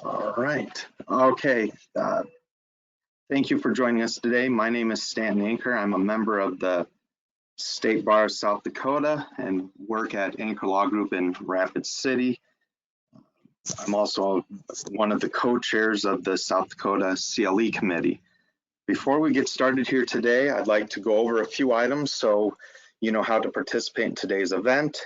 All right. Okay. Thank you for joining us today. My name is Stanton Anchor. I'm a member of the State Bar of South Dakota and work at Anchor Law Group in Rapid City. I'm also one of the co-chairs of the South Dakota CLE Committee. Before we get started here today, I'd like to go over a few items so you know how to participate in today's event.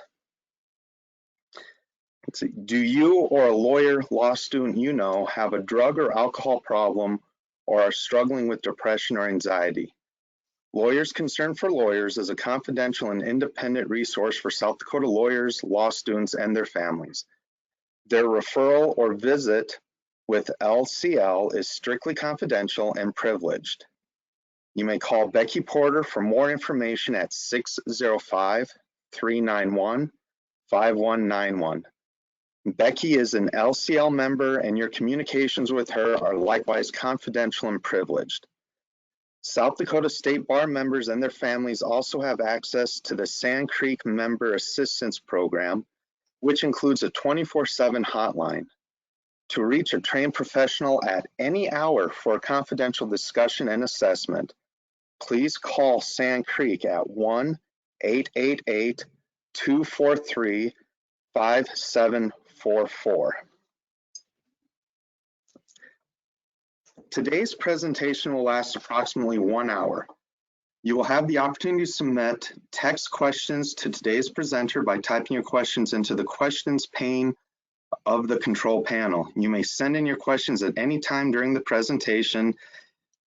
Let's see. Do you or a lawyer, law student you know have a drug or alcohol problem or are struggling with depression or anxiety? Lawyers Concern for Lawyers is a confidential and independent resource for South Dakota lawyers, law students, and their families. Their referral or visit with LCL is strictly confidential and privileged. You may call Becky Porter for more information at 605-391-5191. Becky is an LCL member and your communications with her are likewise confidential and privileged. South Dakota State Bar members and their families also have access to the Sand Creek Member Assistance Program, which includes a 24/7 hotline. To reach a trained professional at any hour for a confidential discussion and assessment, please call Sand Creek at 1-888-243-5744. Today's presentation will last approximately 1 hour. You will have the opportunity to submit text questions to today's presenter by typing your questions into the questions pane of the control panel. You may send in your questions at any time during the presentation.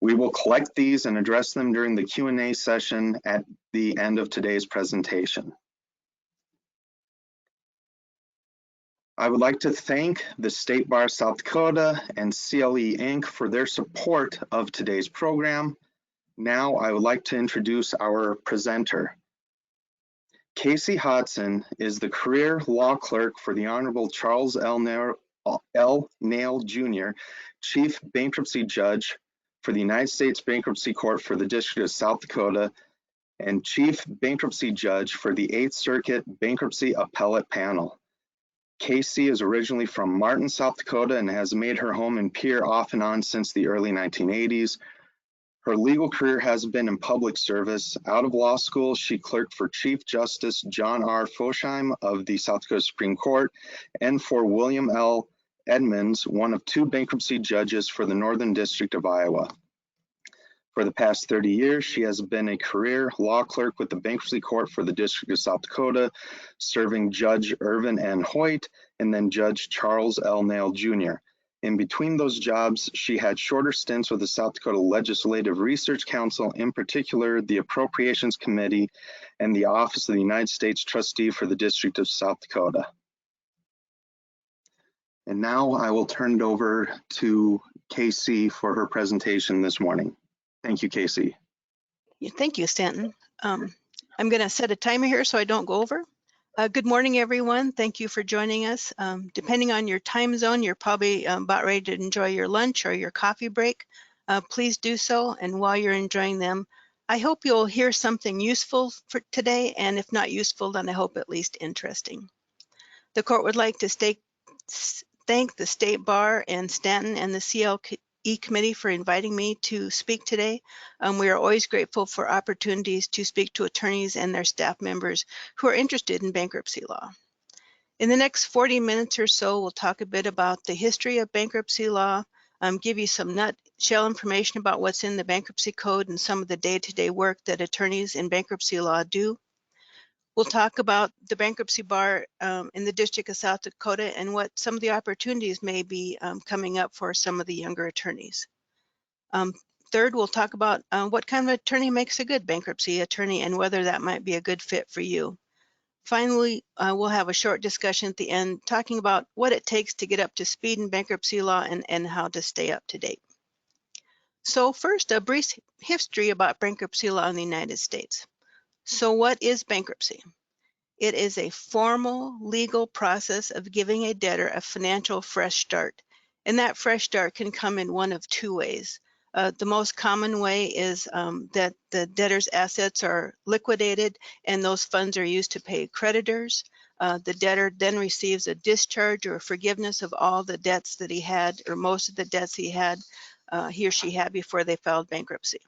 We will collect these and address them during the Q&A session at the end of today's presentation. I would like to thank the State Bar South Dakota and CLE Inc. for their support of today's program. Now I would like to introduce our presenter. Kay Cee Hodson is the career law clerk for the Honorable Charles L. Nail Jr., Chief Bankruptcy Judge for the United States Bankruptcy Court for the District of South Dakota and Chief Bankruptcy Judge for the 8th Circuit Bankruptcy Appellate Panel. Kay Cee is originally from Martin, South Dakota, and has made her home in Pierre off and on since the early 1980s. Her legal career has been in public service. Out of law school, she clerked for Chief Justice John R. Fosheim of the South Dakota Supreme Court and for William L. Edmonds, one of 2 bankruptcy judges for the Northern District of Iowa. For the past 30 years, she has been a career law clerk with the Bankruptcy Court for the District of South Dakota, serving Judge Irvin N. Hoyt and then Judge Charles L. Nail Jr. In between those jobs, she had shorter stints with the South Dakota Legislative Research Council, in particular the Appropriations Committee and the Office of the United States Trustee for the District of South Dakota. And now I will turn it over to Kay Cee for her presentation this morning. Thank you, Kay Cee. Thank you, Stanton. I'm going to set a timer here so I don't go over. Good morning, everyone. Thank you for joining us. Depending on your time zone, you're probably about ready to enjoy your lunch or your coffee break. Please do so, and while you're enjoying them, I hope you'll hear something useful for today, and if not useful, then I hope at least interesting. The court would like to thank the State Bar and Stanton and the CLE Committee for inviting me to speak today. We are always grateful for opportunities to speak to attorneys and their staff members who are interested in bankruptcy law. In the next 40 minutes or so, we'll talk a bit about the history of bankruptcy law, give you some nutshell information about what's in the bankruptcy code and some of the day-to-day work that attorneys in bankruptcy law do. We'll talk about the Bankruptcy Bar in the District of South Dakota and what some of the opportunities may be coming up for some of the younger attorneys. Third, we'll talk about what kind of attorney makes a good bankruptcy attorney and whether that might be a good fit for you. Finally, we'll have a short discussion at the end talking about what it takes to get up to speed in bankruptcy law and how to stay up to date. So first, a brief history about bankruptcy law in the United States. So what is bankruptcy? It is a formal legal process of giving a debtor a financial fresh start. And that fresh start can come in one of 2 ways. The most common way is that the debtor's assets are liquidated and those funds are used to pay creditors. The debtor then receives a discharge or a forgiveness of all the debts that he had, or most of the debts he or she had before they filed bankruptcy.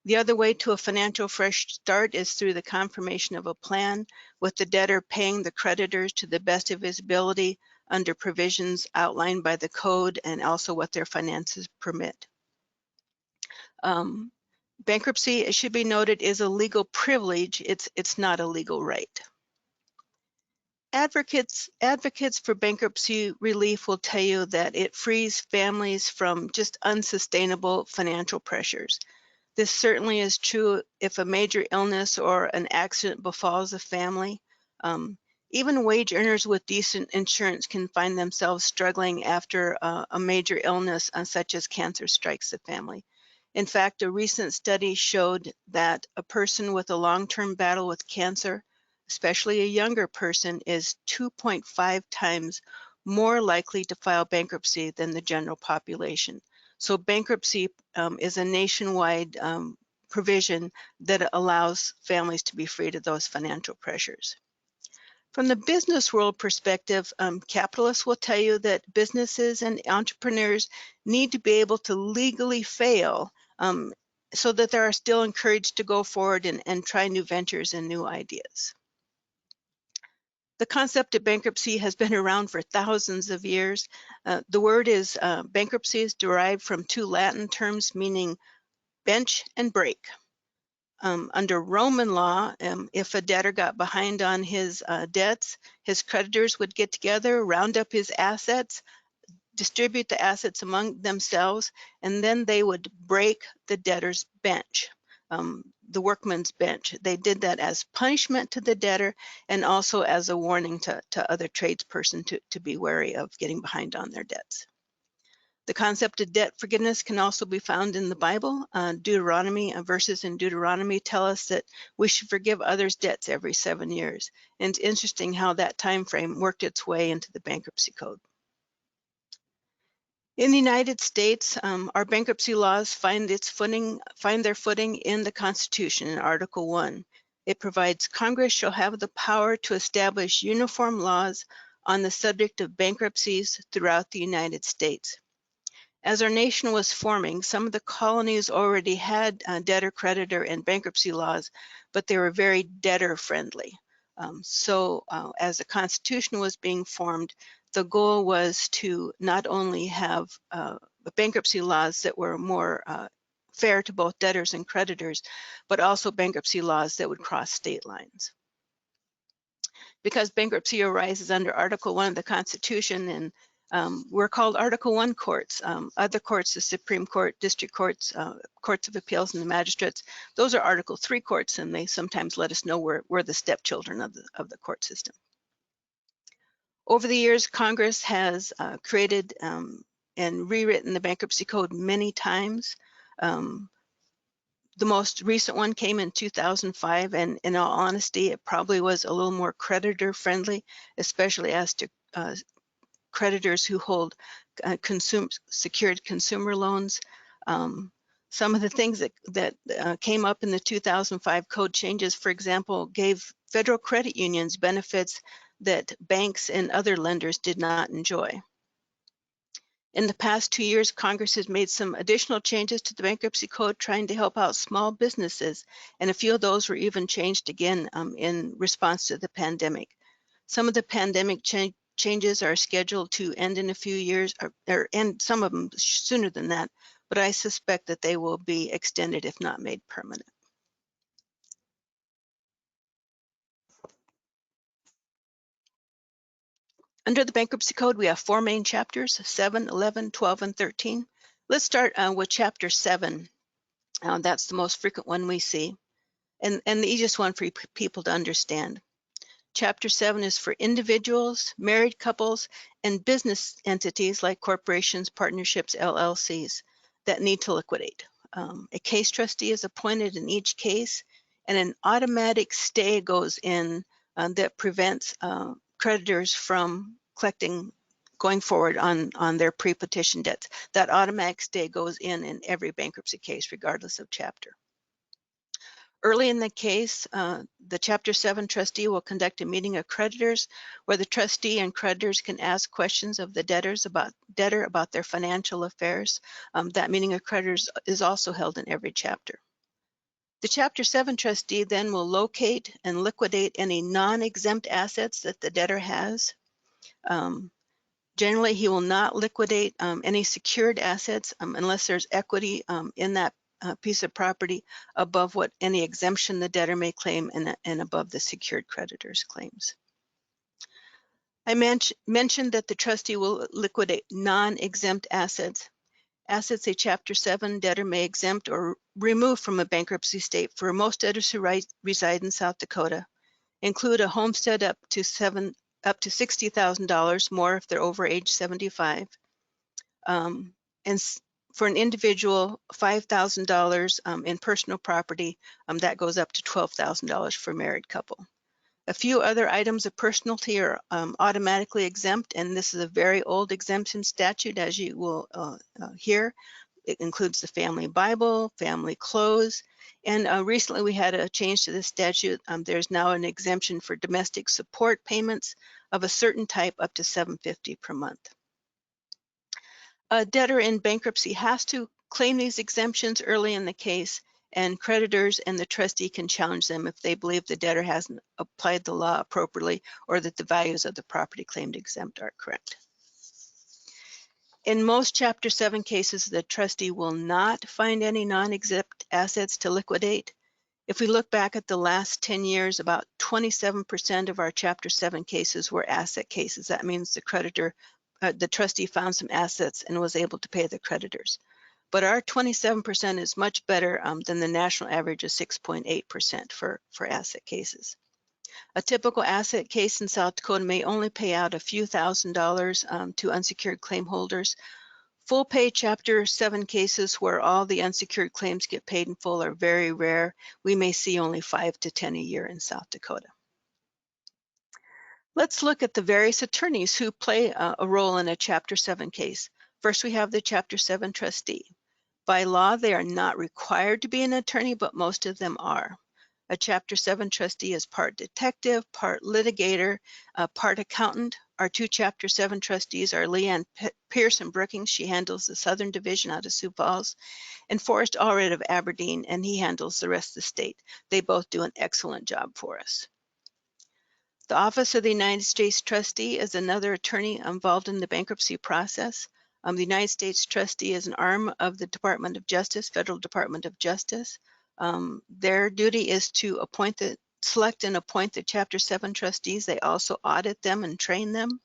The other way to a financial fresh start is through the confirmation of a plan, with the debtor paying the creditors to the best of his ability under provisions outlined by the code and also what their finances permit. Bankruptcy, it should be noted, is a legal privilege. It's not a legal right. Advocates for bankruptcy relief will tell you that it frees families from just unsustainable financial pressures. This certainly is true if a major illness or an accident befalls a family. Even wage earners with decent insurance can find themselves struggling after a major illness such as cancer strikes the family. In fact, a recent study showed that a person with a long-term battle with cancer, especially a younger person, is 2.5 times more likely to file bankruptcy than the general population. So bankruptcy is a nationwide provision that allows families to be freed of those financial pressures. From the business world perspective, capitalists will tell you that businesses and entrepreneurs need to be able to legally fail so that they are still encouraged to go forward and try new ventures and new ideas. The concept of bankruptcy has been around for thousands of years. The word is bankruptcy is derived from two Latin terms meaning bench and break. Under Roman law, if a debtor got behind on his debts, his creditors would get together, round up his assets, distribute the assets among themselves, and then they would break the debtor's bench, the workman's bench. They did that as punishment to the debtor and also as a warning to other tradespersons to be wary of getting behind on their debts. The concept of debt forgiveness can also be found in the Bible. Verses in Deuteronomy tell us that we should forgive others' debts every 7 years. And it's interesting how that time frame worked its way into the bankruptcy code. In the United States, our bankruptcy laws find their footing in the Constitution in Article 1. It provides Congress shall have the power to establish uniform laws on the subject of bankruptcies throughout the United States. As our nation was forming, some of the colonies already had debtor, creditor, and bankruptcy laws, but they were very debtor-friendly. As the Constitution was being formed, the goal was to not only have bankruptcy laws that were more fair to both debtors and creditors, but also bankruptcy laws that would cross state lines. Because bankruptcy arises under Article 1 of the Constitution, and we're called Article 1 courts. Other courts, the Supreme Court, district courts, courts of appeals, and the magistrates, those are Article 3 courts, and they sometimes let us know we're the stepchildren of the court system. Over the years, Congress has created and rewritten the bankruptcy code many times. The most recent one came in 2005, and in all honesty, it probably was a little more creditor friendly, especially as to creditors who hold secured consumer loans. Some of the things that came up in the 2005 code changes, for example, gave federal credit unions benefits that banks and other lenders did not enjoy. In the past 2 years, Congress has made some additional changes to the bankruptcy code trying to help out small businesses, and a few of those were even changed again in response to the pandemic. Some of the pandemic changes are scheduled to end in a few years, or end some of them sooner than that, but I suspect that they will be extended if not made permanent. Under the Bankruptcy Code, we have 4 main chapters, 7, 11, 12, and 13. Let's start with Chapter 7. That's the most frequent one we see, and the easiest one for people to understand. Chapter 7 is for individuals, married couples, and business entities like corporations, partnerships, LLCs that need to liquidate. A case trustee is appointed in each case, and an automatic stay goes in that prevents creditors from going forward on their pre-petition debts. That automatic stay goes in every bankruptcy case, regardless of chapter. Early in the case, the Chapter 7 trustee will conduct a meeting of creditors where the trustee and creditors can ask questions of the debtor about their financial affairs. That meeting of creditors is also held in every chapter. The Chapter 7 trustee then will locate and liquidate any non-exempt assets that the debtor has. Generally, he will not liquidate any secured assets unless there's equity in that piece of property above what any exemption the debtor may claim and above the secured creditor's claims. I mentioned that the trustee will liquidate non-exempt assets. Assets a Chapter 7 debtor may exempt or remove from a bankruptcy state for most debtors who reside in South Dakota include a homestead up to $60,000 more if they're over age 75. And for an individual, $5,000 in personal property, that goes up to $12,000 for a married couple. A few other items of personalty are automatically exempt, and this is a very old exemption statute, as you will hear. It includes the family Bible, family clothes, and recently we had a change to the statute. There's now an exemption for domestic support payments of a certain type up to $750 per month. A debtor in bankruptcy has to claim these exemptions early in the case, and creditors and the trustee can challenge them if they believe the debtor hasn't applied the law appropriately or that the values of the property claimed exempt are correct. In most Chapter 7 cases, the trustee will not find any non-exempt assets to liquidate. If we look back at the last 10 years, about 27% of our Chapter 7 cases were asset cases. That means the trustee found some assets and was able to pay the creditors. But our 27% is much better than the national average of 6.8% for asset cases. A typical asset case in South Dakota may only pay out a few $1,000s to unsecured claim holders. Full pay Chapter 7 cases where all the unsecured claims get paid in full are very rare. We may see only 5 to 10 a year in South Dakota. Let's look at the various attorneys who play a role in a Chapter 7 case. First, we have the Chapter 7 trustee. By law, they are not required to be an attorney, but most of them are. A Chapter 7 trustee is part detective, part litigator, part accountant. Our two Chapter 7 trustees are Leanne Pearson Brookings. She handles the Southern Division out of Sioux Falls, and Forrest Allred of Aberdeen, and he handles the rest of the state. They both do an excellent job for us. The Office of the United States Trustee is another attorney involved in the bankruptcy process. The United States Trustee is an arm of the Department of Justice, Federal Department of Justice. Their duty is to select and appoint the Chapter 7 trustees. They also audit them and train them.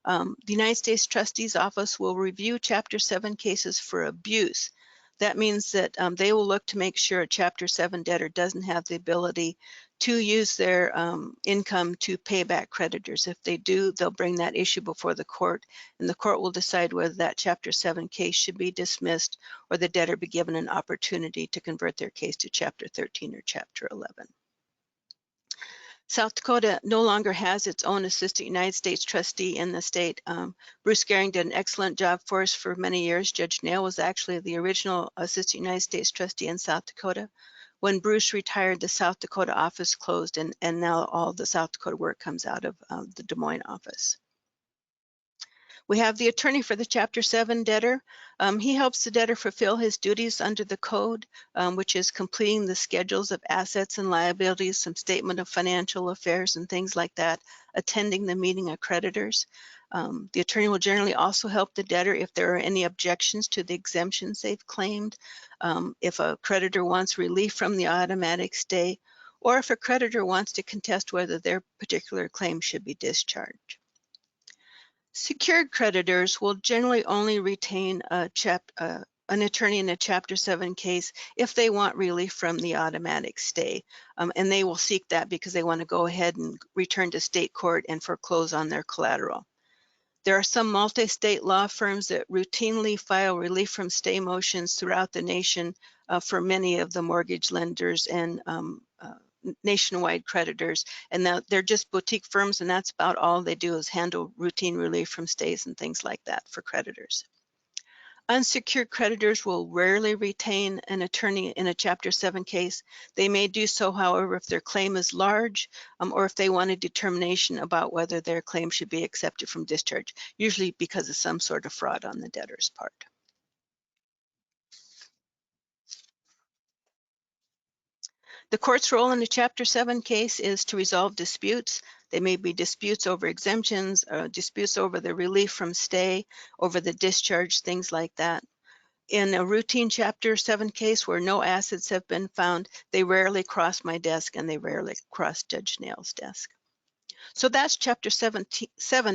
The United States Trustee's Office will review Chapter 7 cases for abuse. That means that they will look to make sure a Chapter 7 debtor doesn't have the ability to use their income to pay back creditors. If they do, they'll bring that issue before the court, and the court will decide whether that Chapter 7 case should be dismissed or the debtor be given an opportunity to convert their case to Chapter 13 or Chapter 11. South Dakota no longer has its own Assistant United States Trustee in the state. Bruce Gehring did an excellent job for us for many years. Judge Nail was actually the original Assistant United States Trustee in South Dakota. When Bruce retired, the South Dakota office closed, and now all the South Dakota work comes out of the Des Moines office. We have the attorney for the Chapter 7 debtor. He helps the debtor fulfill his duties under the code, which is completing the schedules of assets and liabilities, some statement of financial affairs and things like that, attending the meeting of creditors. The attorney will generally also help the debtor if there are any objections to the exemptions they've claimed, if a creditor wants relief from the automatic stay, or if a creditor wants to contest whether their particular claim should be discharged. Secured creditors will generally only retain an attorney in a Chapter 7 case if they want relief from the automatic stay, and they will seek that because they want to go ahead and return to state court and foreclose on their collateral. There are some multi-state law firms that routinely file relief from stay motions throughout the nation for many of the mortgage lenders and nationwide creditors, and they're just boutique firms, and that's about all they do is handle routine relief from stays and things like that for creditors. Unsecured creditors will rarely retain an attorney in a Chapter 7 case. They may do so, however, if their claim is large or if they want a determination about whether their claim should be accepted from discharge, usually because of some sort of fraud on the debtor's part. The court's role in a Chapter 7 case is to resolve disputes. They may be disputes over exemptions, disputes over the relief from stay, over the discharge, things like that. In a routine Chapter 7 case where no assets have been found, they rarely cross my desk and they rarely cross Judge Nail's desk. So that's Chapter 7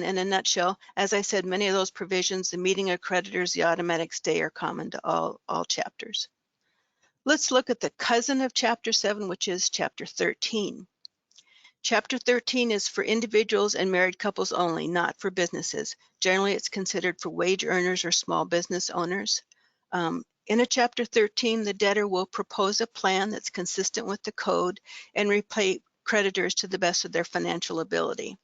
in a nutshell. As I said, many of those provisions, the meeting of creditors, the automatic stay, are common to all chapters. Let's look at the cousin of Chapter 7, which is Chapter 13. Chapter 13 is for individuals and married couples only, not for businesses. Generally, it's considered for wage earners or small business owners. In a Chapter 13, the debtor will propose a plan that's consistent with the code and repay creditors to the best of their financial ability.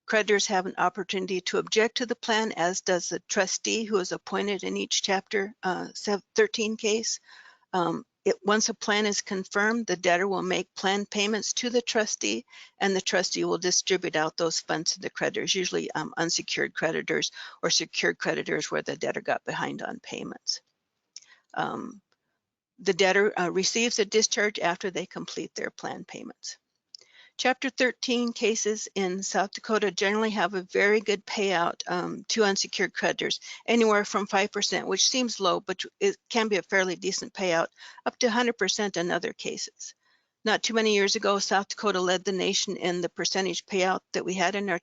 Creditors have an opportunity to object to the plan, as does the trustee who is appointed in each Chapter 13 case. Once a plan is confirmed, the debtor will make plan payments to the trustee, and the trustee will distribute out those funds to the creditors, usually unsecured creditors or secured creditors where the debtor got behind on payments. The debtor receives a discharge after they complete their plan payments. Chapter 13 cases in South Dakota generally have a very good payout to unsecured creditors, anywhere from 5%, which seems low, but it can be a fairly decent payout, up to 100% in other cases. Not too many years ago, South Dakota led the nation in the percentage payout that we had in our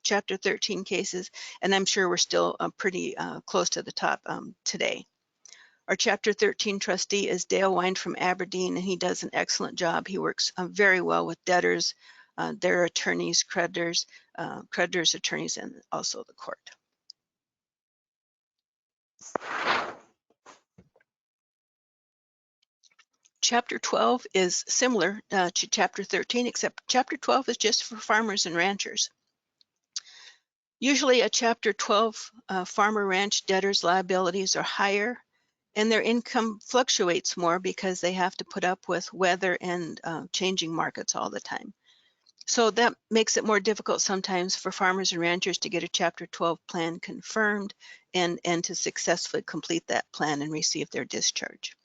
Chapter 13 cases, and I'm sure we're still pretty close to the top today. Our Chapter 13 trustee is Dale Wine from Aberdeen, and he does an excellent job. He works very well with debtors, their attorneys, creditors, attorneys, and also the court. Chapter 12 is similar to Chapter 13, except Chapter 12 is just for farmers and ranchers. Usually a Chapter 12 farmer ranch debtor's liabilities are higher, and their income fluctuates more because they have to put up with weather and changing markets all the time. So that makes it more difficult sometimes for farmers and ranchers to get a Chapter 12 plan confirmed and to successfully complete that plan and receive their discharge.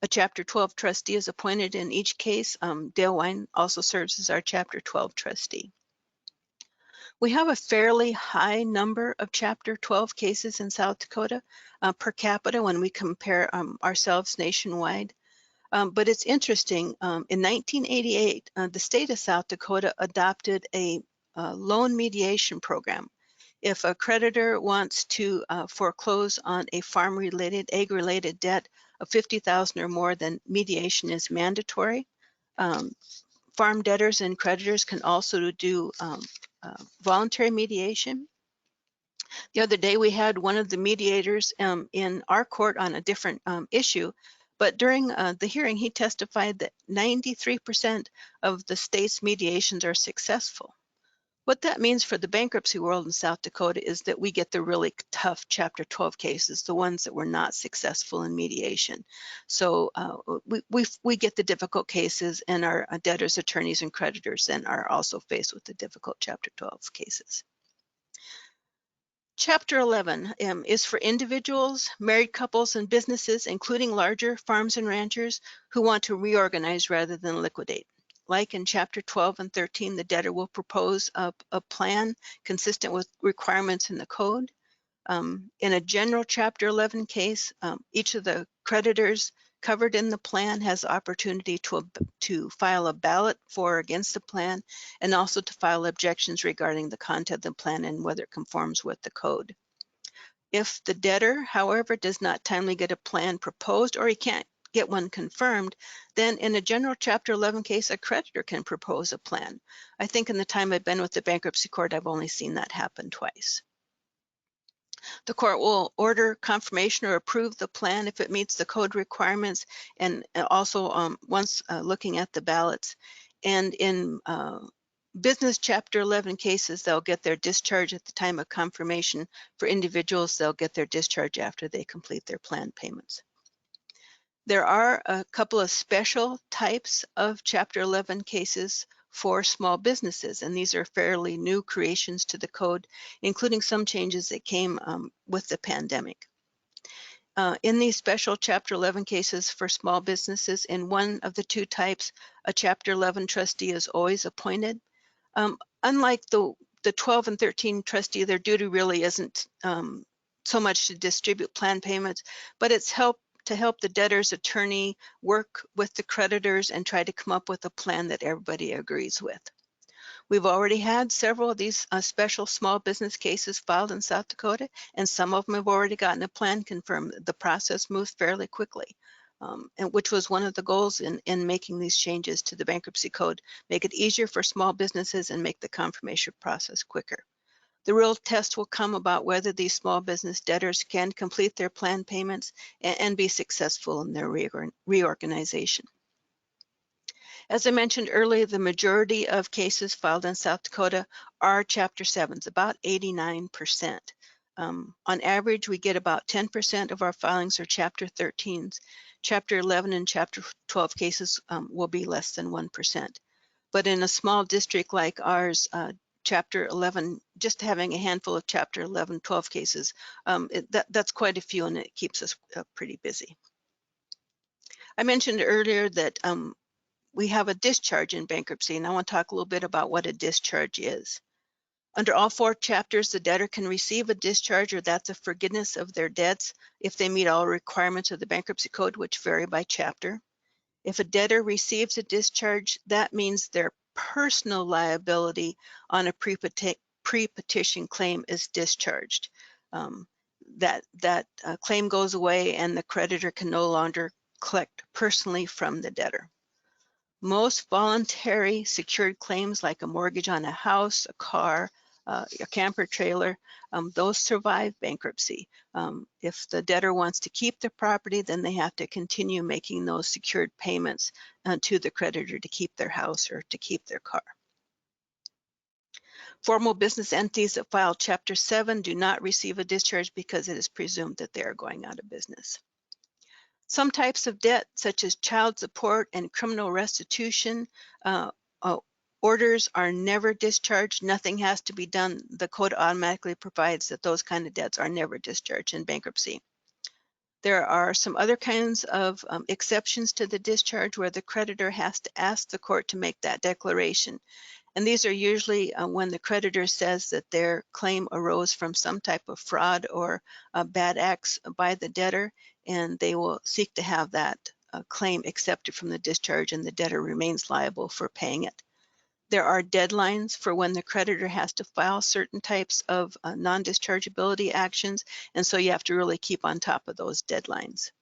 A Chapter 12 trustee is appointed in each case. Dale Wine also serves as our Chapter 12 trustee. We have a fairly high number of Chapter 12 cases in South Dakota per capita when we compare ourselves nationwide. But it's interesting, in 1988, the state of South Dakota adopted a loan mediation program. If a creditor wants to foreclose on a farm-related, ag-related debt of $50,000 or more, then mediation is mandatory. Farm debtors and creditors can also do voluntary mediation. The other day we had one of the mediators in our court on a different issue, but during the hearing he testified that 93% of the state's mediations are successful. What that means for the bankruptcy world in South Dakota is that we get the really tough Chapter 12 cases, the ones that were not successful in mediation. So we get the difficult cases, and our debtors, attorneys, and creditors then are also faced with the difficult Chapter 12 cases. Chapter 11 is for individuals, married couples, and businesses, including larger farms and ranchers who want to reorganize rather than liquidate. Like in Chapter 12 and 13, the debtor will propose a plan consistent with requirements in the code. In a general Chapter 11 case, each of the creditors covered in the plan has the opportunity to file a ballot for or against the plan, and also to file objections regarding the content of the plan and whether it conforms with the code. If the debtor, however, does not timely get a plan proposed, or he can't get one confirmed, then in a general Chapter 11 case, a creditor can propose a plan. I think in the time I've been with the bankruptcy court, I've only seen that happen twice. The court will order confirmation or approve the plan if it meets the code requirements, and also once looking at the ballots. And in business Chapter 11 cases, they'll get their discharge at the time of confirmation. For individuals, they'll get their discharge after they complete their plan payments. There are a couple of special types of Chapter 11 cases for small businesses, and these are fairly new creations to the code, including some changes that came with the pandemic. In these special Chapter 11 cases for small businesses, in one of the two types, a Chapter 11 trustee is always appointed. Unlike the 12 and 13 trustee, their duty really isn't so much to distribute plan payments, but it's to help the debtor's attorney work with the creditors and try to come up with a plan that everybody agrees with. We've already had several of these special small business cases filed in South Dakota, and some of them have already gotten a plan confirmed. The process moves fairly quickly, and which was one of the goals in making these changes to the bankruptcy code, make it easier for small businesses and make the confirmation process quicker. The real test will come about whether these small business debtors can complete their plan payments and be successful in their reorganization. As I mentioned earlier, the majority of cases filed in South Dakota are Chapter 7s, about 89%. On average, we get about 10% of our filings are Chapter 13s. Chapter 11 and Chapter 12 cases will be less than 1%. But in a small district like ours, Chapter 11, just having a handful of Chapter 11, 12 cases, that's quite a few, and it keeps us pretty busy. I mentioned earlier that we have a discharge in bankruptcy, and I want to talk a little bit about what a discharge is. Under all four chapters, the debtor can receive a discharge, or that's a forgiveness of their debts if they meet all requirements of the bankruptcy code, which vary by chapter. If a debtor receives a discharge, that means their personal liability on a pre-petition claim is discharged. That claim goes away, and the creditor can no longer collect personally from the debtor. Most voluntary secured claims, like a mortgage on a house, a car, a camper trailer, those survive bankruptcy. If the debtor wants to keep the property, then they have to continue making those secured payments to the creditor to keep their house or to keep their car. Formal business entities that file Chapter 7 do not receive a discharge because it is presumed that they are going out of business. Some types of debt, such as child support and criminal restitution, orders are never discharged. Nothing has to be done. The code automatically provides that those kind of debts are never discharged in bankruptcy. There are some other kinds of exceptions to the discharge where the creditor has to ask the court to make that declaration. And these are usually when the creditor says that their claim arose from some type of fraud or bad acts by the debtor, and they will seek to have that claim accepted from the discharge, and the debtor remains liable for paying it. There are deadlines for when the creditor has to file certain types of non-dischargeability actions, and so you have to really keep on top of those deadlines.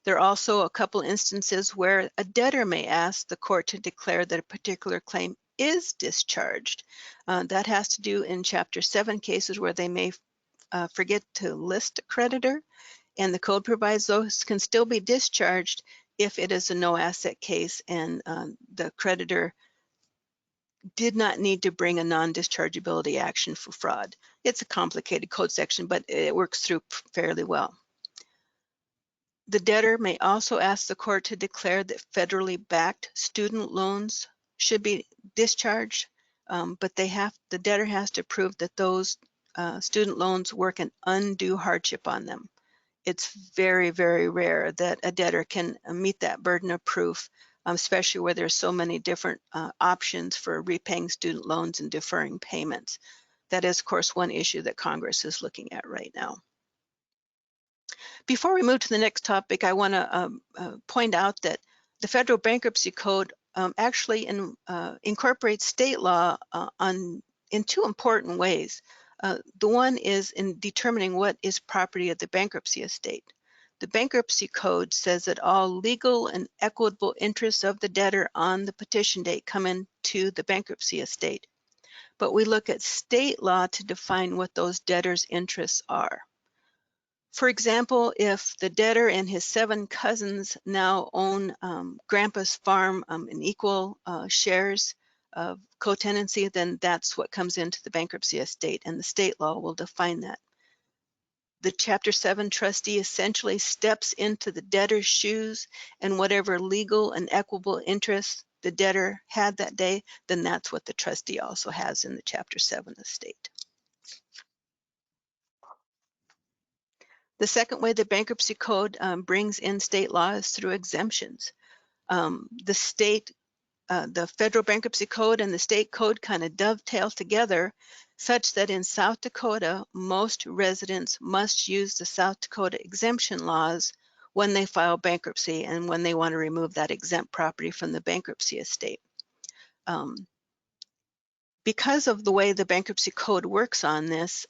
There are also a couple instances where a debtor may ask the court to declare that a particular claim is discharged. That has to do in Chapter 7 cases where they may forget to list a creditor, and the code provides those can still be discharged if it is a no asset case and the creditor did not need to bring a non-dischargeability action for fraud. It's a complicated code section, but it works through fairly well. The debtor may also ask the court to declare that federally backed student loans should be discharged, but the debtor has to prove that those student loans work an undue hardship on them. It's very, very rare that a debtor can meet that burden of proof, especially where there's so many different options for repaying student loans and deferring payments. That is, of course, one issue that Congress is looking at right now. Before we move to the next topic, I want to point out that the Federal Bankruptcy Code actually incorporates state law in two important ways. The one is in determining what is property of the bankruptcy estate. The Bankruptcy Code says that all legal and equitable interests of the debtor on the petition date come into the bankruptcy estate. But we look at state law to define what those debtors' interests are. For example, if the debtor and his 7 cousins now own Grandpa's farm in equal shares, of co-tenancy, then that's what comes into the bankruptcy estate, and the state law will define that. The Chapter 7 trustee essentially steps into the debtor's shoes, and whatever legal and equitable interest the debtor had that day, then that's what the trustee also has in the Chapter 7 estate. The second way the Bankruptcy Code brings in state law is through exemptions. The federal bankruptcy code and the state code kind of dovetail together, such that in South Dakota, most residents must use the South Dakota exemption laws when they file bankruptcy and when they want to remove that exempt property from the bankruptcy estate. Because of the way the bankruptcy code works on this,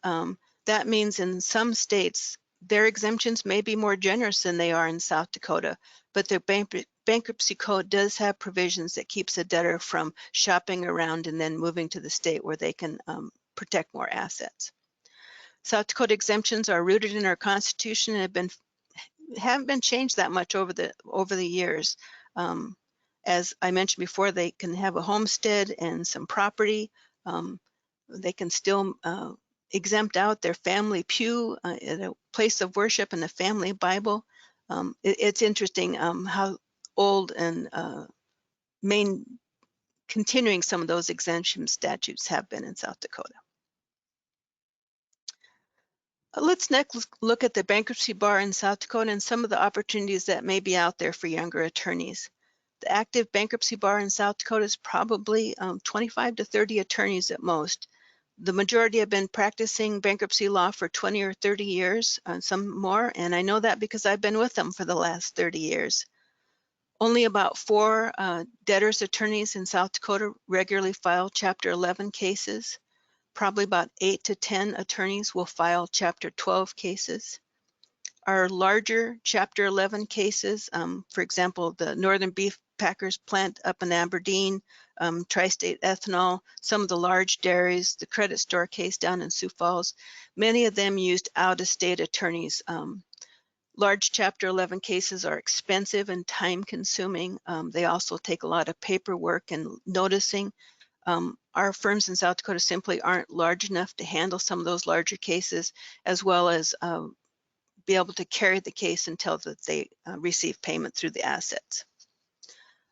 that means in some states, their exemptions may be more generous than they are in South Dakota, but the bankruptcy code does have provisions that keeps a debtor from shopping around and then moving to the state where they can protect more assets. South Dakota exemptions are rooted in our Constitution and haven't been changed that much over the years. As I mentioned before, they can have a homestead and some property. They can still exempt out their family pew at a place of worship and a family Bible. It's interesting how old and continuing some of those exemption statutes have been in South Dakota. Let's next look at the Bankruptcy Bar in South Dakota and some of the opportunities that may be out there for younger attorneys. The active Bankruptcy Bar in South Dakota is probably 25 to 30 attorneys at most. The majority have been practicing bankruptcy law for 20 or 30 years, some more, and I know that because I've been with them for the last 30 years. Only about 4 debtors attorneys in South Dakota regularly file Chapter 11 cases. Probably about 8 to 10 attorneys will file Chapter 12 cases. Our larger Chapter 11 cases, for example, the Northern Beef Packers plant up in Aberdeen, Tri-State Ethanol, some of the large dairies, the credit store case down in Sioux Falls, many of them used out-of-state attorneys. Large Chapter 11 cases are expensive and time-consuming. They also take a lot of paperwork and noticing. Our firms in South Dakota simply aren't large enough to handle some of those larger cases, as well as be able to carry the case until that they receive payment through the assets.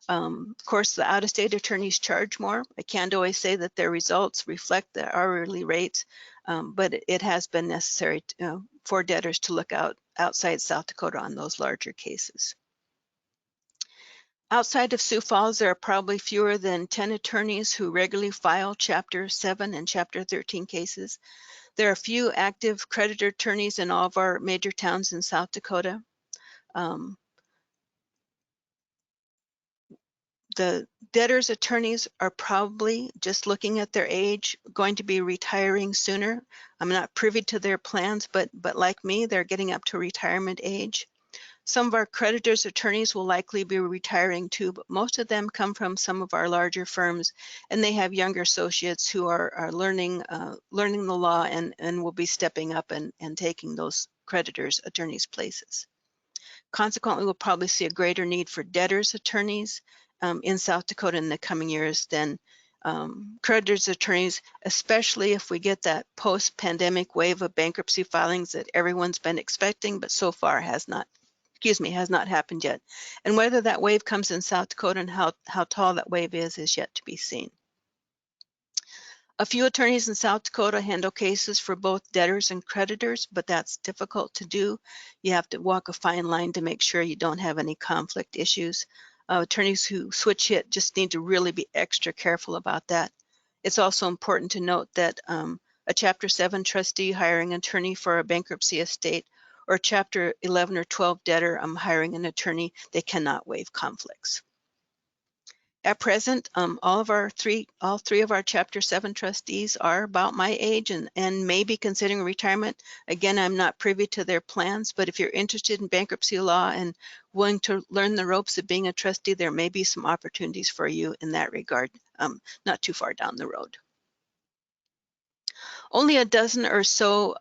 Of course, the out-of-state attorneys charge more. I can't always say that their results reflect the hourly rates, but it has been necessary for debtors to look outside South Dakota on those larger cases. Outside of Sioux Falls, there are probably fewer than 10 attorneys who regularly file Chapter 7 and Chapter 13 cases. There are few active creditor attorneys in all of our major towns in South Dakota. The debtors attorneys are probably, just looking at their age, going to be retiring sooner. I'm not privy to their plans, but like me, they're getting up to retirement age. Some of our creditors attorneys will likely be retiring too, but most of them come from some of our larger firms, and they have younger associates who are learning the law and will be stepping up and taking those creditors attorneys' places. Consequently, we'll probably see a greater need for debtors attorneys in South Dakota in the coming years than creditors attorneys, especially if we get that post-pandemic wave of bankruptcy filings that everyone's been expecting, but so far has not happened yet. And whether that wave comes in South Dakota and how tall that wave is yet to be seen. A few attorneys in South Dakota handle cases for both debtors and creditors, but that's difficult to do. You have to walk a fine line to make sure you don't have any conflict issues. Attorneys who switch hit just need to really be extra careful about that. It's also important to note that a Chapter 7 trustee hiring an attorney for a bankruptcy estate or Chapter 11 or 12 debtor hiring an attorney, they cannot waive conflicts. At present, all three of our Chapter 7 trustees are about my age and may be considering retirement. Again, I'm not privy to their plans, but if you're interested in bankruptcy law and willing to learn the ropes of being a trustee, there may be some opportunities for you in that regard, not too far down the road. Only a dozen or so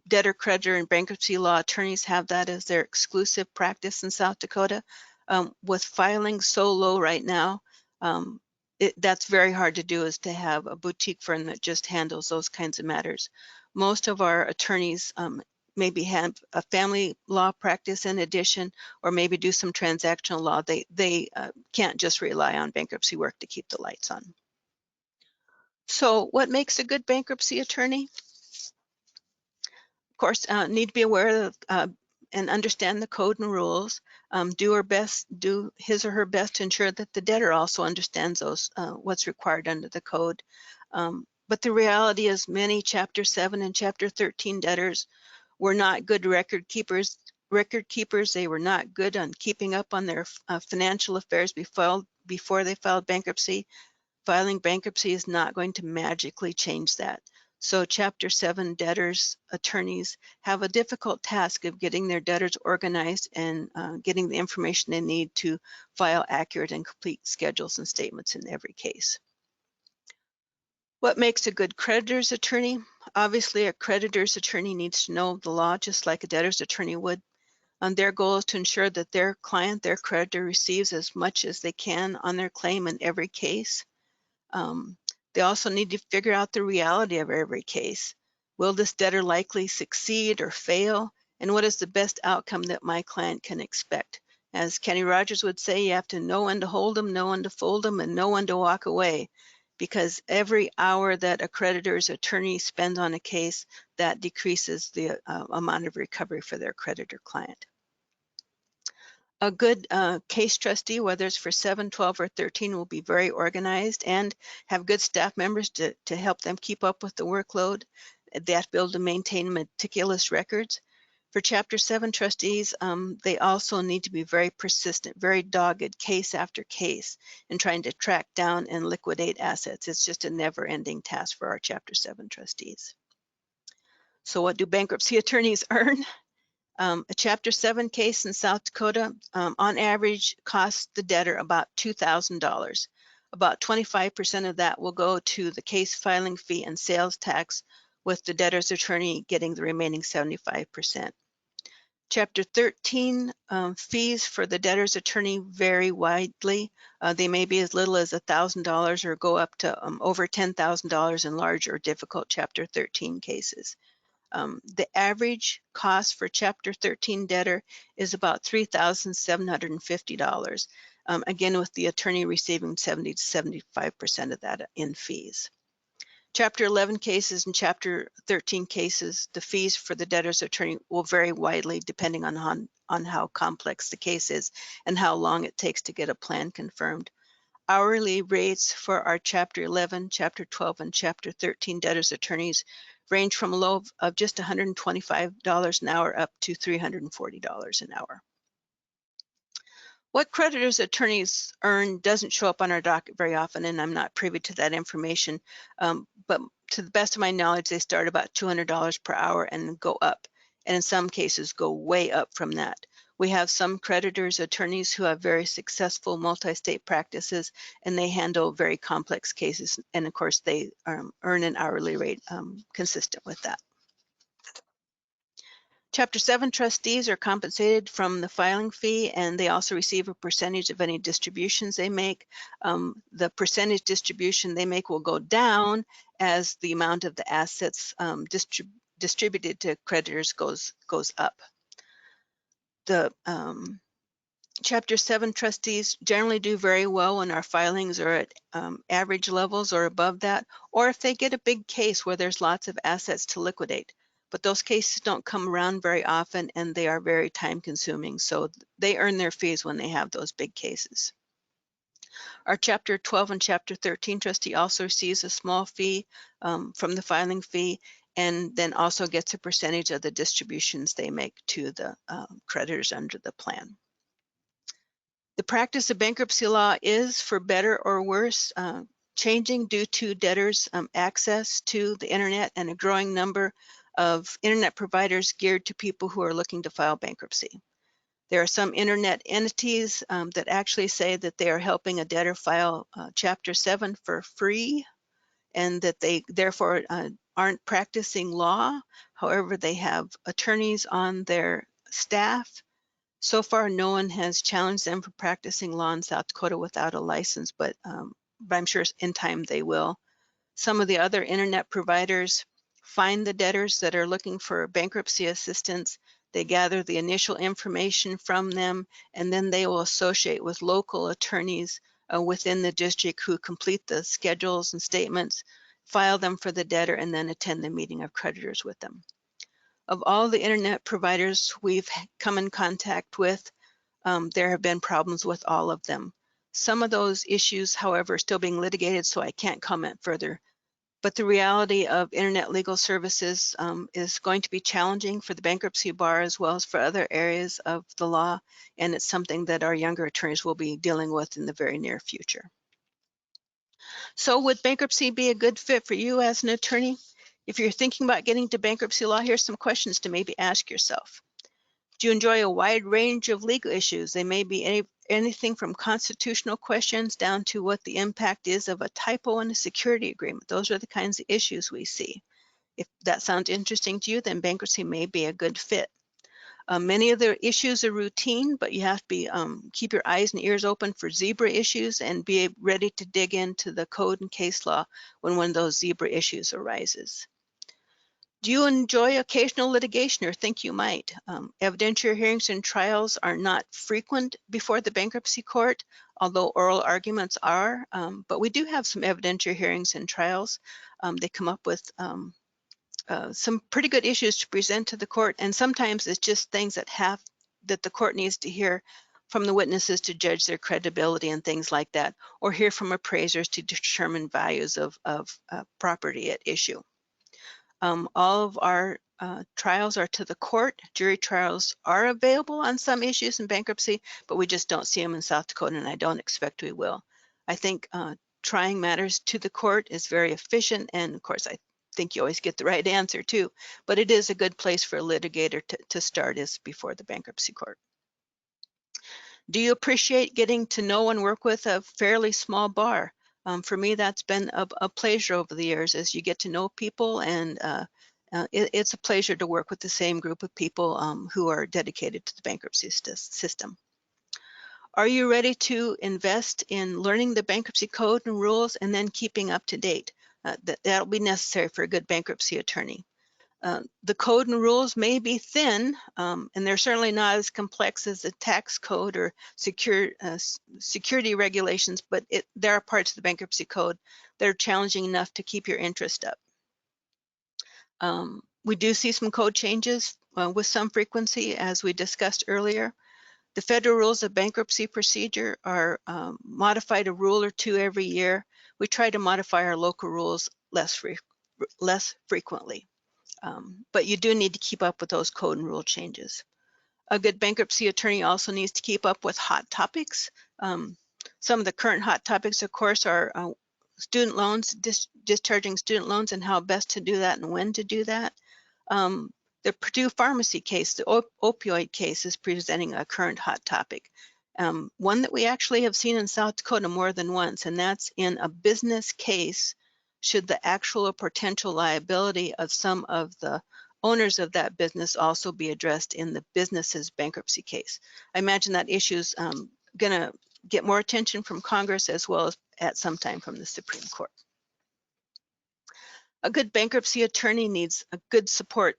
debtor, creditor, and bankruptcy law attorneys have that as their exclusive practice in South Dakota. With filing so low right now, that's very hard to do, is to have a boutique firm that just handles those kinds of matters. Most of our attorneys maybe have a family law practice in addition, or maybe do some transactional law. They can't just rely on bankruptcy work to keep the lights on. So what makes a good bankruptcy attorney? Of course, need to be aware of and understand the code and rules, do his or her best to ensure that the debtor also understands those what's required under the code. But the reality is many Chapter 7 and Chapter 13 debtors were not good record keepers. They were not good on keeping up on their financial affairs before they filed bankruptcy. Filing bankruptcy is not going to magically change that. So Chapter 7 debtors, attorneys have a difficult task of getting their debtors organized and getting the information they need to file accurate and complete schedules and statements in every case. What makes a good creditor's attorney? Obviously, a creditor's attorney needs to know the law just like a debtor's attorney would. Their goal is to ensure that their client, their creditor, receives as much as they can on their claim in every case. They also need to figure out the reality of every case. Will this debtor likely succeed or fail? And what is the best outcome that my client can expect? As Kenny Rogers would say, you have to know when to hold them, know when to fold them, and know when to walk away. Because every hour that a creditor's attorney spends on a case, that decreases the amount of recovery for their creditor client. A good case trustee, whether it's for 7, 12, or 13, will be very organized and have good staff members to help them keep up with the workload. They have to be able to maintain meticulous records. For Chapter 7 trustees, they also need to be very persistent, very dogged, case after case, in trying to track down and liquidate assets. It's just a never-ending task for our Chapter 7 trustees. So what do bankruptcy attorneys earn? A Chapter 7 case in South Dakota, on average, costs the debtor about $2,000. About 25% of that will go to the case filing fee and sales tax, with the debtor's attorney getting the remaining 75%. Chapter 13 fees for the debtor's attorney vary widely. They may be as little as $1,000 or go up to over $10,000 in large or difficult Chapter 13 cases. The average cost for Chapter 13 debtor is about $3,750, again with the attorney receiving 70 to 75% of that in fees. Chapter 11 cases and Chapter 13 cases, the fees for the debtor's attorney will vary widely depending on how complex the case is and how long it takes to get a plan confirmed. Hourly rates for our Chapter 11, Chapter 12, and Chapter 13 debtors attorneys range from a low of just $125 an hour up to $340 an hour. What creditors attorneys earn doesn't show up on our docket very often, and I'm not privy to that information, but to the best of my knowledge, they start about $200 per hour and go up, and in some cases go way up from that. We have some creditors attorneys who have very successful multi-state practices, and they handle very complex cases, and of course they earn an hourly rate consistent with that. Chapter 7 trustees are compensated from the filing fee, and they also receive a percentage of any distributions they make. The percentage distribution they make will go down as the amount of the assets distributed to creditors goes up. The Chapter 7 trustees generally do very well when our filings are at average levels or above that, or if they get a big case where there's lots of assets to liquidate. But those cases don't come around very often, and they are very time consuming, so they earn their fees when they have those big cases. Our Chapter 12 and Chapter 13 trustee also receives a small fee from the filing fee, and then also gets a percentage of the distributions they make to the creditors under the plan. The practice of bankruptcy law is, for better or worse, changing due to debtors' access to the internet and a growing number of internet providers geared to people who are looking to file bankruptcy. There are some internet entities that actually say that they are helping a debtor file Chapter 7 for free, and that they therefore aren't practicing law. However, they have attorneys on their staff. So far, no one has challenged them for practicing law in South Dakota without a license, but but I'm sure in time they will. Some of the other internet providers find the debtors that are looking for bankruptcy assistance. They gather the initial information from them, and then they will associate with local attorneys within the district who complete the schedules and statements, file them for the debtor, and then attend the meeting of creditors with them. Of all the internet providers we've come in contact with, there have been problems with all of them. Some of those issues, however, are still being litigated, so I can't comment further. But the reality of internet legal services is going to be challenging for the bankruptcy bar as well as for other areas of the law, and it's something that our younger attorneys will be dealing with in the very near future. So would bankruptcy be a good fit for you as an attorney? If you're thinking about getting to bankruptcy law, here's some questions to maybe ask yourself. Do you enjoy a wide range of legal issues? They may be anything from constitutional questions down to what the impact is of a typo in a security agreement. Those are the kinds of issues we see. If that sounds interesting to you, then bankruptcy may be a good fit. Many of the issues are routine, but you have to be keep your eyes and ears open for zebra issues and be ready to dig into the code and case law when one of those zebra issues arises. Do you enjoy occasional litigation or think you might? Evidentiary hearings and trials are not frequent before the bankruptcy court, although oral arguments are, but we do have some evidentiary hearings and trials. They come up with some pretty good issues to present to the court, and sometimes it's just things that the court needs to hear from the witnesses to judge their credibility and things like that, or hear from appraisers to determine values of property at issue. All of our trials are to the court. Jury trials are available on some issues in bankruptcy, but we just don't see them in South Dakota, and I don't expect we will. I think trying matters to the court is very efficient, and of course I think you always get the right answer too, but it is a good place for a litigator to start is before the bankruptcy court. Do you appreciate getting to know and work with a fairly small bar? For me, that's been a pleasure over the years as you get to know people, and it's a pleasure to work with the same group of people who are dedicated to the bankruptcy system. Are you ready to invest in learning the bankruptcy code and rules and then keeping up to date? That'll be necessary for a good bankruptcy attorney. The code and rules may be thin, and they're certainly not as complex as the tax code or security regulations, but there are parts of the bankruptcy code that are challenging enough to keep your interest up. We do see some code changes with some frequency, as we discussed earlier. The federal rules of bankruptcy procedure are modified a rule or two every year. We try to modify our local rules less frequently. But you do need to keep up with those code and rule changes. A good bankruptcy attorney also needs to keep up with hot topics. Some of the current hot topics, of course, are student loans, discharging student loans and how best to do that and when to do that. The Purdue Pharmacy case, the opioid case, is presenting a current hot topic. One that we actually have seen in South Dakota more than once, and that's in a business case. Should the actual or potential liability of some of the owners of that business also be addressed in the business's bankruptcy case? I imagine that issue's going to get more attention from Congress as well as at some time from the Supreme Court. A good bankruptcy attorney needs a good support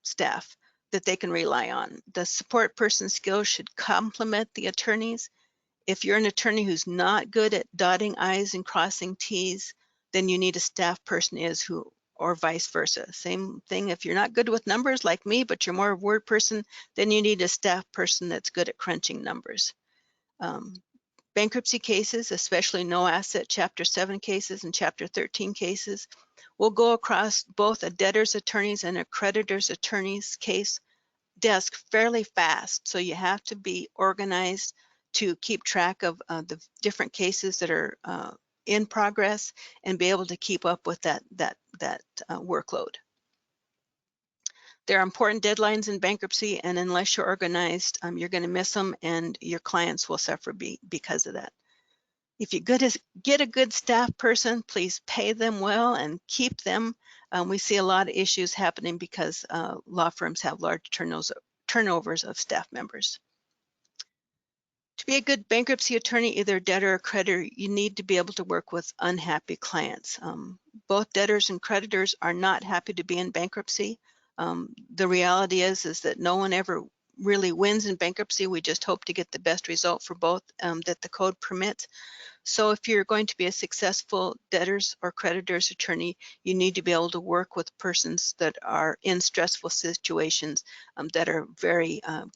staff that they can rely on. The support person's skills should complement the attorney's. If you're an attorney who's not good at dotting I's and crossing T's, then you need a staff person or vice versa. Same thing, if you're not good with numbers like me, but you're more a word person, then you need a staff person that's good at crunching numbers. Bankruptcy cases, especially no asset Chapter 7 cases and Chapter 13 cases, will go across both a debtor's attorney's and a creditor's attorney's case desk fairly fast. So you have to be organized to keep track of the different cases that are in progress and be able to keep up with that workload. There are important deadlines in bankruptcy, and unless you're organized, you're going to miss them, and your clients will suffer because of that. If you get a good staff person, please pay them well and keep them. We see a lot of issues happening because law firms have large turnovers of staff members. To be a good bankruptcy attorney, either debtor or creditor, you need to be able to work with unhappy clients. Both debtors and creditors are not happy to be in bankruptcy. The reality is that no one ever really wins in bankruptcy. We just hope to get the best result for both that the code permits. So if you're going to be a successful debtors or creditors attorney, you need to be able to work with persons that are in stressful situations that are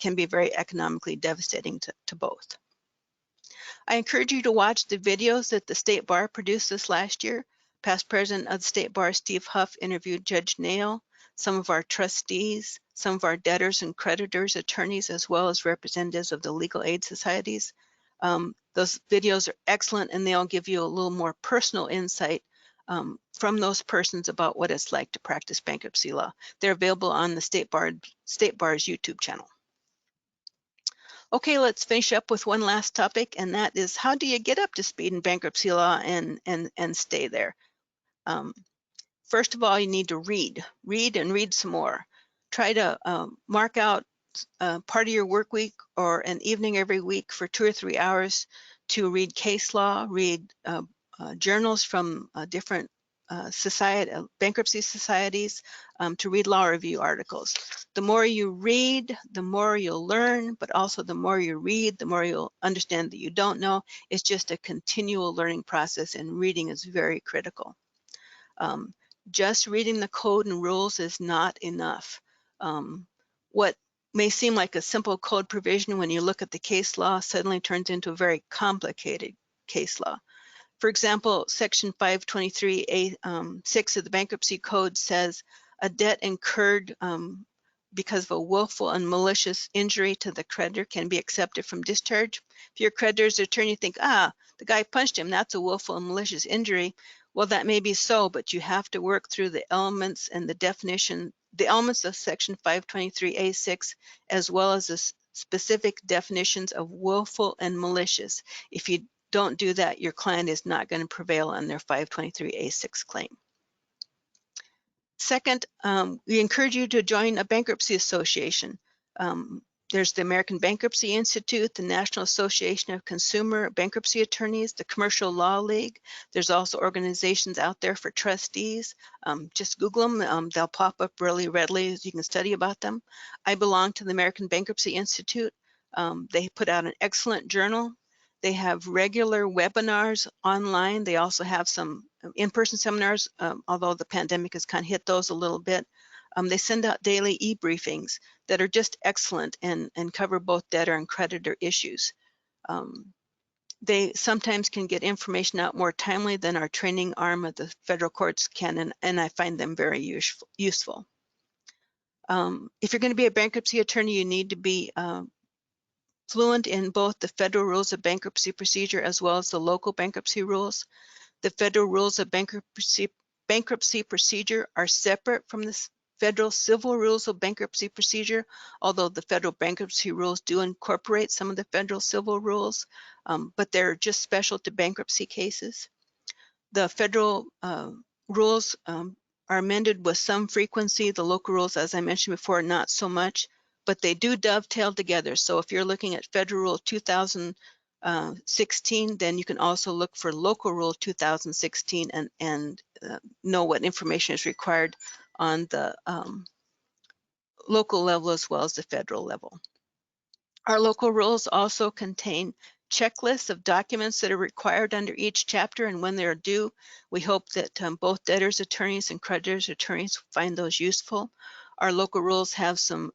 can be very economically devastating to both. I encourage you to watch the videos that the State Bar produced this last year. Past President of the State Bar, Steve Huff, interviewed Judge Nail, some of our trustees, some of our debtors and creditors attorneys, as well as representatives of the legal aid societies. Those videos are excellent, and they'll give you a little more personal insight from those persons about what it's like to practice bankruptcy law. They're available on the State Bar's YouTube channel. Okay, let's finish up with one last topic, and that is, how do you get up to speed in bankruptcy law and stay there? First of all, you need to read and read some more. Try to mark out part of your work week or an evening every week for 2 or 3 hours to read case law, read journals from different bankruptcy societies, to read law review articles. The more you read, the more you'll learn, but also the more you read, the more you'll understand that you don't know. It's just a continual learning process, and reading is very critical. Just reading the code and rules is not enough. What may seem like a simple code provision when you look at the case law suddenly turns into a very complicated case law. For example, Section 523A6 of the Bankruptcy Code says a debt incurred because of a willful and malicious injury to the creditor can be accepted from discharge. If your creditor's attorney think, the guy punched him, that's a willful and malicious injury. Well, that may be so, but you have to work through the elements and the elements of Section 523A6, as well as the specific definitions of willful and malicious. If you don't do that, your client is not going to prevail on their 523A6 claim. Second, we encourage you to join a bankruptcy association. There's the American Bankruptcy Institute, the National Association of Consumer Bankruptcy Attorneys, the Commercial Law League. There's also organizations out there for trustees. Just Google them. They'll pop up really readily. You can study about them. I belong to the American Bankruptcy Institute. They put out an excellent journal. They have regular webinars online. They also have some in-person seminars, although the pandemic has kind of hit those a little bit. They send out daily e-briefings that are just excellent and cover both debtor and creditor issues. They sometimes can get information out more timely than our training arm of the federal courts can, and I find them very useful. If you're going to be a bankruptcy attorney, you need to be fluent in both the federal rules of bankruptcy procedure as well as the local bankruptcy rules. The federal rules of bankruptcy procedure are separate from the federal civil rules of bankruptcy procedure, although the federal bankruptcy rules do incorporate some of the federal civil rules, but they're just special to bankruptcy cases. The federal rules are amended with some frequency. The local rules, as I mentioned before, not so much, but they do dovetail together. So if you're looking at Federal Rule 2016, then you can also look for Local Rule 2016 and know what information is required on the local level as well as the federal level. Our local rules also contain checklists of documents that are required under each chapter and when they're due. We hope that both debtors' attorneys and creditors' attorneys find those useful. Our local rules have some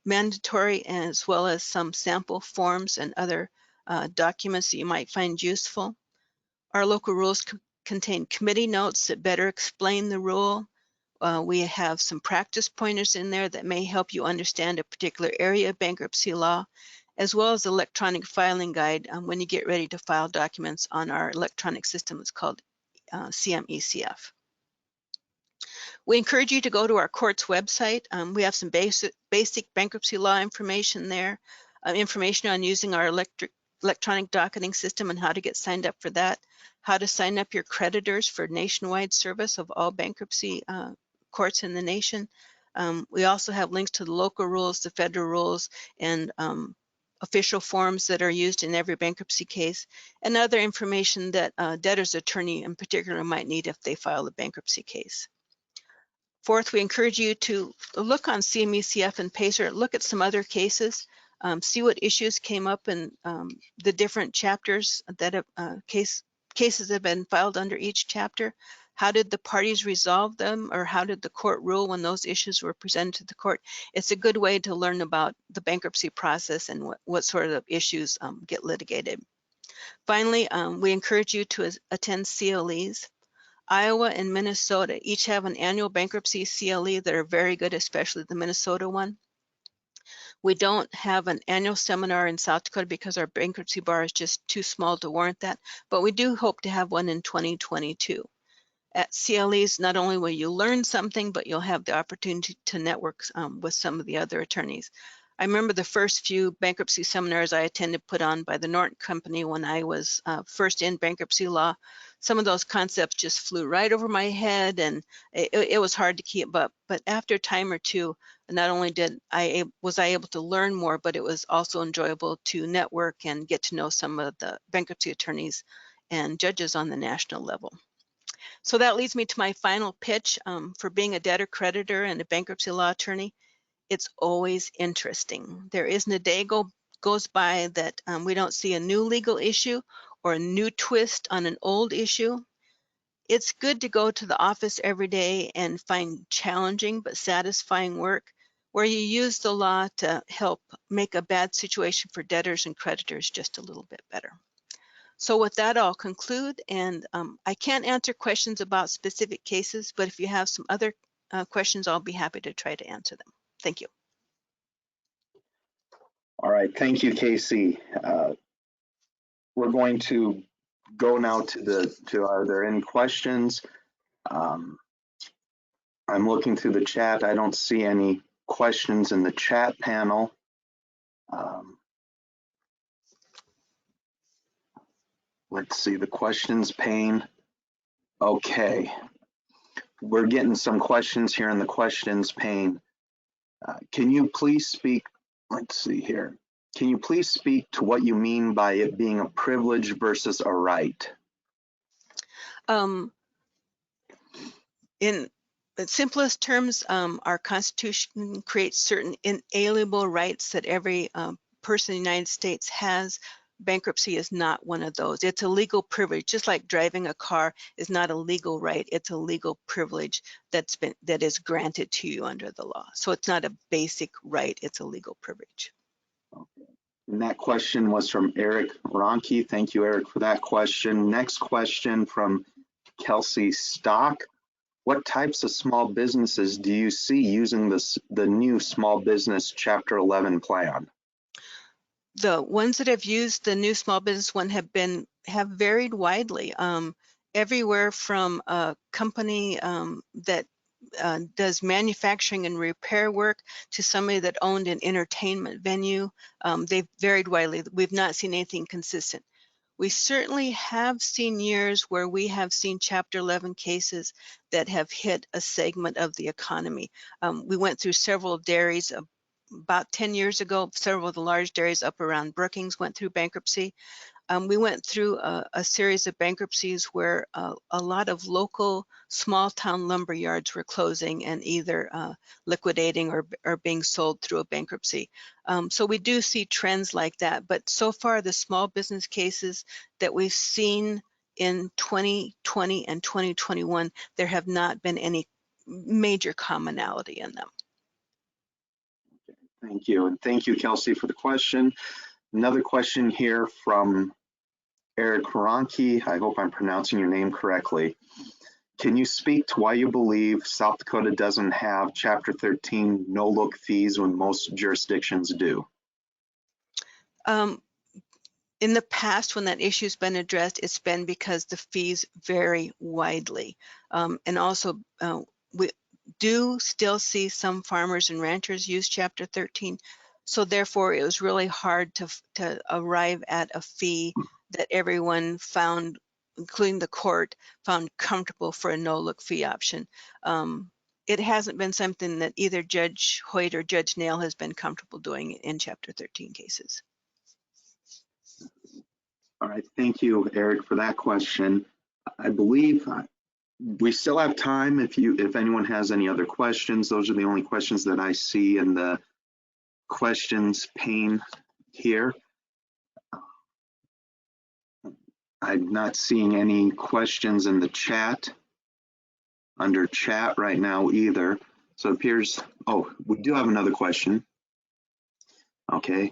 mandatory as well as some sample forms and other documents that you might find useful. Our local rules contain committee notes that better explain the rule. We have some practice pointers in there that may help you understand a particular area of bankruptcy law, as well as electronic filing guide when you get ready to file documents on our electronic system. It's called CMECF. We encourage you to go to our court's website. We have some basic bankruptcy law information there, information on using our electronic docketing system and how to get signed up for that, how to sign up your creditors for nationwide service of all bankruptcy courts in the nation. We also have links to the local rules, the federal rules, and official forms that are used in every bankruptcy case, and other information that a debtor's attorney in particular might need if they file a bankruptcy case. Fourth, we encourage you to look on CMECF and PACER, look at some other cases, see what issues came up in the different chapters that have, cases have been filed under each chapter. How did the parties resolve them, or how did the court rule when those issues were presented to the court? It's a good way to learn about the bankruptcy process and what sort of issues get litigated. Finally, we encourage you to attend CLEs. Iowa and Minnesota each have an annual bankruptcy CLE that are very good, especially the Minnesota one. We don't have an annual seminar in South Dakota because our bankruptcy bar is just too small to warrant that, but we do hope to have one in 2022. At CLEs, not only will you learn something, but you'll have the opportunity to network with some of the other attorneys. I remember the first few bankruptcy seminars I attended put on by the Norton Company when I was first in bankruptcy law. Some of those concepts just flew right over my head, and it was hard to keep up. But after a time or two, not only was I able to learn more, but it was also enjoyable to network and get to know some of the bankruptcy attorneys and judges on the national level. So that leads me to my final pitch for being a debtor creditor and a bankruptcy law attorney. It's always interesting. There isn't a day goes by that we don't see a new legal issue or a new twist on an old issue. It's good to go to the office every day and find challenging but satisfying work where you use the law to help make a bad situation for debtors and creditors just a little bit better. So with that, I'll conclude, and I can't answer questions about specific cases, but if you have some other questions, I'll be happy to try to answer them. Thank you. All right, thank you, Kay Cee. We're going to go now to are there any questions? I'm looking through the chat. I don't see any questions in the chat panel. Let's see the questions pane. Okay, we're getting some questions here in the questions pane. Can you please speak? Let's see here. Can you please speak to what you mean by it being a privilege versus a right? In the simplest terms, our Constitution creates certain inalienable rights that every person in the United States has. Bankruptcy is not one of those. It's a legal privilege, just like driving a car is not a legal right. It's a legal privilege that is granted to you under the law. So it's not a basic right. It's a legal privilege. Okay. And that question was from Eric Ronke. Thank you, Eric, for that question. Next question from Kelsey Stock. What types of small businesses do you see using the new small business Chapter 11 plan? The ones that have used the new small business one have varied widely. Everywhere from a company that does manufacturing and repair work to somebody that owned an entertainment venue. They've varied widely. We've not seen anything consistent. We certainly have seen years where we have seen Chapter 11 cases that have hit a segment of the economy. We went through several dairies about 10 years ago. Several of the large dairies up around Brookings went through bankruptcy. We went through a series of bankruptcies where a lot of local small town lumber yards were closing and either liquidating or being sold through a bankruptcy. So we do see trends like that, but so far the small business cases that we've seen in 2020 and 2021, there have not been any major commonality in them. Thank you, and thank you, Kelsey, for the question. Another question here from Eric Ronke. I hope I'm pronouncing your name correctly. Can you speak to why you believe South Dakota doesn't have Chapter 13 no-look fees when most jurisdictions do? In the past, when that issue's been addressed, it's been because the fees vary widely. And also, we do still see some farmers and ranchers use Chapter 13. So therefore, it was really hard to arrive at a fee that everyone found, including the court, found comfortable for a no-look fee option. It hasn't been something that either Judge Hoyt or Judge Nail has been comfortable doing in Chapter 13 cases. All right, thank you, Eric, for that question. I believe we still have time if anyone has any other questions. Those are the only questions that I see in the questions pane here. I'm not seeing any questions in the chat, under chat right now either. So it appears, oh, we do have another question. Okay,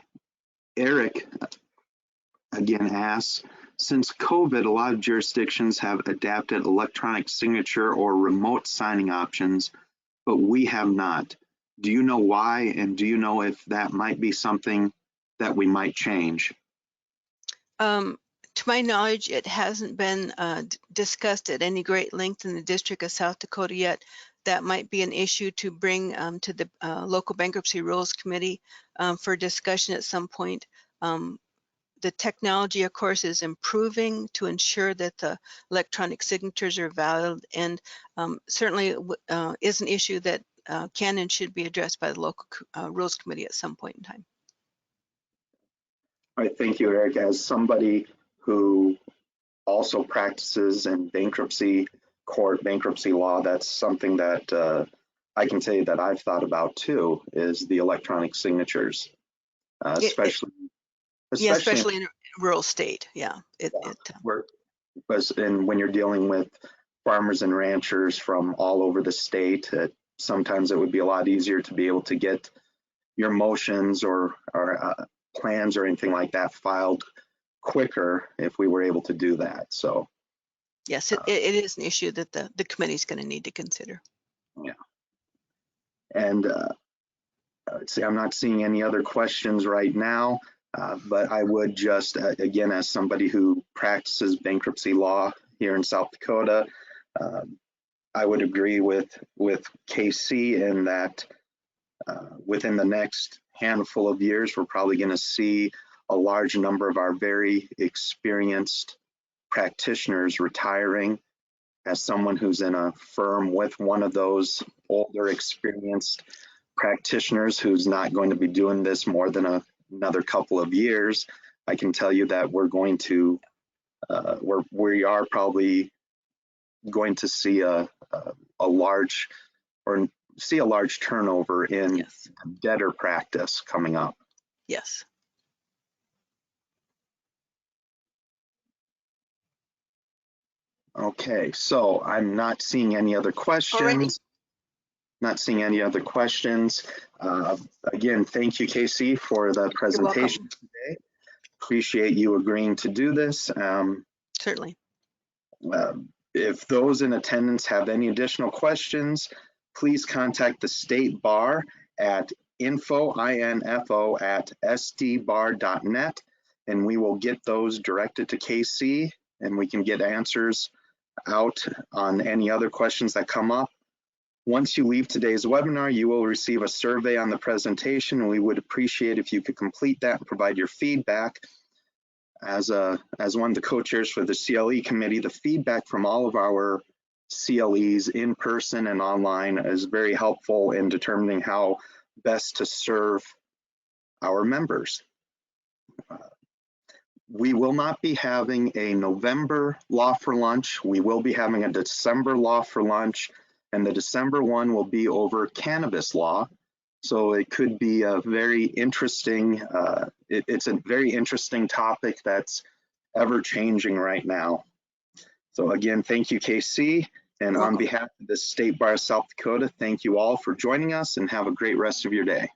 Eric again asks, since COVID, a lot of jurisdictions have adapted electronic signature or remote signing options, but we have not. Do you know why, and do you know if that might be something that we might change? To my knowledge, it hasn't been discussed at any great length in the District of South Dakota yet. That might be an issue to bring to the local bankruptcy rules committee for discussion at some point. The technology, of course, is improving to ensure that the electronic signatures are valid, and certainly is an issue that can and should be addressed by the local rules committee at some point in time. All right, thank you, Eric. As somebody who also practices in bankruptcy court, bankruptcy law, that's something that I can say that I've thought about too, is the electronic signatures, especially in a rural state. Yeah. And when you're dealing with farmers and ranchers from all over the state, sometimes it would be a lot easier to be able to get your motions or plans or anything like that filed quicker if we were able to do that. So yes, it is an issue that the committee is going to need to consider. Yeah. And let's see, I'm not seeing any other questions right now, but I would just, again, as somebody who practices bankruptcy law here in South Dakota, I would agree with Kay Cee in that within the next handful of years, we're probably going to see a large number of our very experienced practitioners retiring. As someone who's in a firm with one of those older experienced practitioners who's not going to be doing this more than another couple of years, I can tell you that we're going to, we are probably going to see a large turnover in yes. debtor practice coming up. Yes. Okay, so I'm not seeing any other questions. Alrighty. Not seeing any other questions. Again, thank you, Kay Cee, for the presentation today. Appreciate you agreeing to do this. Certainly. If those in attendance have any additional questions, please contact the State Bar at info@sdbar.net, and we will get those directed to Kay Cee, and we can get answers out on any other questions that come up. Once you leave today's webinar, you will receive a survey on the presentation, and we would appreciate if you could complete that and provide your feedback. As one of the co-chairs for the CLE committee, the feedback from all of our CLEs in person and online is very helpful in determining how best to serve our members. We will not be having a November Law for Lunch. We will be having a December Law for Lunch, and the December one will be over cannabis law. So it could be a very interesting, it's a very interesting topic that's ever changing right now. So again, thank you, Kay Cee. And on behalf of the State Bar of South Dakota, thank you all for joining us and have a great rest of your day.